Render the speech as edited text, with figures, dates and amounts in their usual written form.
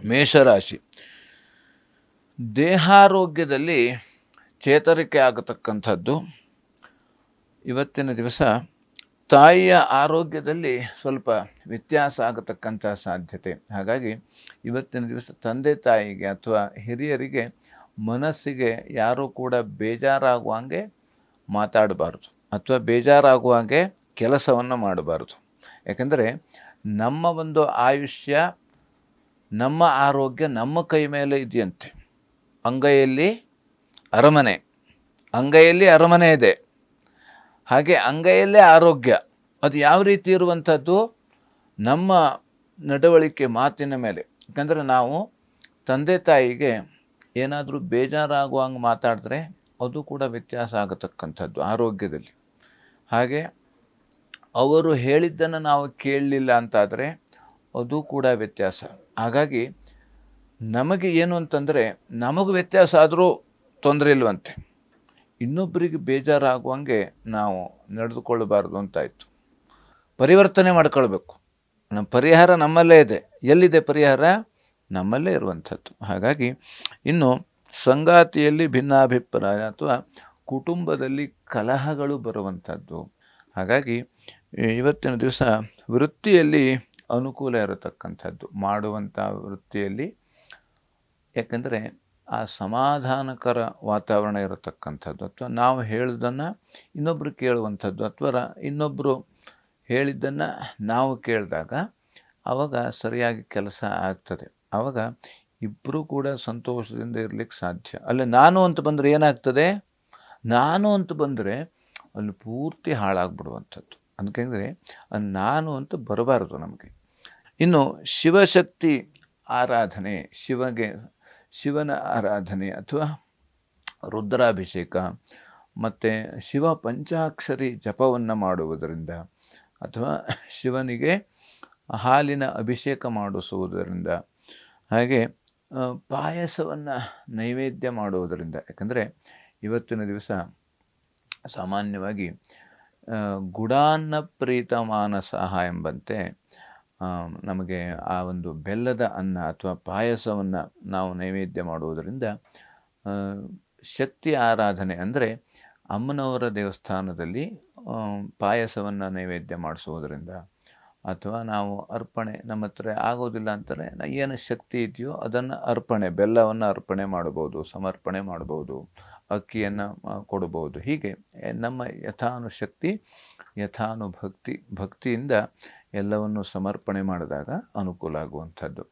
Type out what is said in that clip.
ಮೇಷರಾಶಿ, ದೇಹಾರೋಗ್ಯದಲ್ಲಿ ಚೇತರಿಕೆ ಆಗತಕ್ಕಂಥದ್ದು. ಇವತ್ತಿನ ದಿವಸ ತಾಯಿಯ ಆರೋಗ್ಯದಲ್ಲಿ ಸ್ವಲ್ಪ ವ್ಯತ್ಯಾಸ ಆಗತಕ್ಕಂಥ ಸಾಧ್ಯತೆ. ಹಾಗಾಗಿ ಇವತ್ತಿನ ದಿವಸ ತಂದೆ ತಾಯಿಗೆ ಅಥವಾ ಹಿರಿಯರಿಗೆ ಮನಸ್ಸಿಗೆ ಯಾರೂ ಕೂಡ ಬೇಜಾರಾಗುವಂಗೆ ಮಾತಾಡಬಾರ್ದು ಅಥವಾ ಬೇಜಾರಾಗುವಂಗೆ ಕೆಲಸವನ್ನು ಮಾಡಬಾರ್ದು. ಯಾಕೆಂದರೆ ನಮ್ಮ ಒಂದು ಆಯುಷ್ಯ, ನಮ್ಮ ಆರೋಗ್ಯ ನಮ್ಮ ಕೈ ಮೇಲೆ ಇದೆಯಂತೆ. ಅಂಗೈಯಲ್ಲಿ ಅರಮನೆ ಇದೆ. ಹಾಗೆ ಅಂಗೈಯಲ್ಲೇ ಆರೋಗ್ಯ. ಅದು ಯಾವ ರೀತಿ ಇರುವಂಥದ್ದು? ನಮ್ಮ ನಡವಳಿಕೆ, ಮಾತಿನ ಮೇಲೆ. ಯಾಕಂದರೆ ನಾವು ತಂದೆ ತಾಯಿಗೆ ಏನಾದರೂ ಬೇಜಾರಾಗುವಂಗೆ ಮಾತಾಡಿದ್ರೆ ಅದು ಕೂಡ ವ್ಯತ್ಯಾಸ ಆಗತಕ್ಕಂಥದ್ದು ಆರೋಗ್ಯದಲ್ಲಿ. ಹಾಗೆ ಅವರು ಹೇಳಿದ್ದನ್ನು ನಾವು ಕೇಳಲಿಲ್ಲ ಅಂತಾದರೆ ಅದು ಕೂಡ ವ್ಯತ್ಯಾಸ. ಹಾಗಾಗಿ ನಮಗೆ ಏನು ಅಂತಂದರೆ, ನಮಗೂ ವ್ಯತ್ಯಾಸ ಆದರೂ ತೊಂದರೆ ಇಲ್ವಂತೆ. ಇನ್ನೊಬ್ಬರಿಗೆ ಬೇಜಾರಾಗುವಂಗೆ ನಾವು ನಡೆದುಕೊಳ್ಳಬಾರ್ದು ಅಂತಾಯಿತು. ಪರಿವರ್ತನೆ ಮಾಡ್ಕೊಳ್ಬೇಕು. ನಮ್ಮ ಪರಿಹಾರ ನಮ್ಮಲ್ಲೇ ಇದೆ. ಎಲ್ಲಿದೆ ಪರಿಹಾರ? ನಮ್ಮಲ್ಲೇ ಇರುವಂಥದ್ದು. ಹಾಗಾಗಿ ಇನ್ನು ಸಂಗಾತಿಯಲ್ಲಿ ಭಿನ್ನಾಭಿಪ್ರಾಯ ಅಥವಾ ಕುಟುಂಬದಲ್ಲಿ ಕಲಹಗಳು ಬರುವಂಥದ್ದು. ಹಾಗಾಗಿ ಇವತ್ತಿನ ದಿವಸ ವೃತ್ತಿಯಲ್ಲಿ ಅನುಕೂಲ ಇರತಕ್ಕಂಥದ್ದು, ಮಾಡುವಂಥ ವೃತ್ತಿಯಲ್ಲಿ. ಯಾಕಂದರೆ ಆ ಸಮಾಧಾನಕರ ವಾತಾವರಣ ಇರತಕ್ಕಂಥದ್ದು, ಅಥವಾ ನಾವು ಹೇಳೋದನ್ನು ಇನ್ನೊಬ್ಬರು ಕೇಳುವಂಥದ್ದು, ಅಥವಾ ಇನ್ನೊಬ್ಬರು ಹೇಳಿದ್ದನ್ನು ನಾವು ಕೇಳಿದಾಗ ಆವಾಗ ಸರಿಯಾಗಿ ಕೆಲಸ ಆಗ್ತದೆ. ಆವಾಗ ಇಬ್ಬರೂ ಕೂಡ ಸಂತೋಷದಿಂದ ಇರಲಿಕ್ಕೆ ಸಾಧ್ಯ. ಅಲ್ಲಿ ನಾನು ಅಂತ ಬಂದರೆ ಏನಾಗ್ತದೆ? ನಾನು ಅಂತ ಬಂದರೆ ಅಲ್ಲಿ ಪೂರ್ತಿ ಹಾಳಾಗ್ಬಿಡುವಂಥದ್ದು. ಅದಕ್ಕೆಂದರೆ ನಾನು ಅಂತ ಬರಬಾರ್ದು ನಮಗೆ. ಇನ್ನು ಶಿವಶಕ್ತಿ ಆರಾಧನೆ, ಶಿವನ ಆರಾಧನೆ ಅಥವಾ ರುದ್ರಾಭಿಷೇಕ ಮತ್ತು ಶಿವ ಪಂಚಾಕ್ಷರಿ ಜಪವನ್ನು ಮಾಡುವುದರಿಂದ ಅಥವಾ ಶಿವನಿಗೆ ಹಾಲಿನ ಅಭಿಷೇಕ ಮಾಡಿಸುವುದರಿಂದ, ಹಾಗೆ ಪಾಯಸವನ್ನು ನೈವೇದ್ಯ ಮಾಡುವುದರಿಂದ. ಯಾಕಂದರೆ ಇವತ್ತಿನ ದಿವಸ ಸಾಮಾನ್ಯವಾಗಿ ಗುಡಾನ್ನ ಪ್ರೀತ ಮಾನಸಃ ಎಂಬಂತೆ ನಮಗೆ ಆ ಒಂದು ಬೆಲ್ಲದ ಅನ್ನ ಅಥವಾ ಪಾಯಸವನ್ನು ನಾವು ನೈವೇದ್ಯ ಮಾಡುವುದರಿಂದ ಶಕ್ತಿ ಆರಾಧನೆ ಅಂದರೆ ಅಮ್ಮನವರ ದೇವಸ್ಥಾನದಲ್ಲಿ ಪಾಯಸವನ್ನು ನೈವೇದ್ಯ ಮಾಡಿಸುವುದರಿಂದ, ಅಥವಾ ನಾವು ಅರ್ಪಣೆ ನಮ್ಮ ಹತ್ರ ಆಗೋದಿಲ್ಲ ಅಂತಾರೆ, ಏನು ಶಕ್ತಿ ಇದೆಯೋ ಅದನ್ನು ಅರ್ಪಣೆ, ಬೆಲ್ಲವನ್ನು ಅರ್ಪಣೆ ಮಾಡ್ಬೋದು, ಸಮರ್ಪಣೆ ಮಾಡ್ಬೋದು, ಅಕ್ಕಿಯನ್ನು ಕೊಡ್ಬೋದು. ಹೀಗೆ ನಮ್ಮ ಯಥಾನುಶಕ್ತಿ, ಭಕ್ತಿಯಿಂದ ಎಲ್ಲವನ್ನು ಸಮರ್ಪಣೆ ಮಾಡಿದಾಗ ಅನುಕೂಲ ಆಗುವಂಥದ್ದು.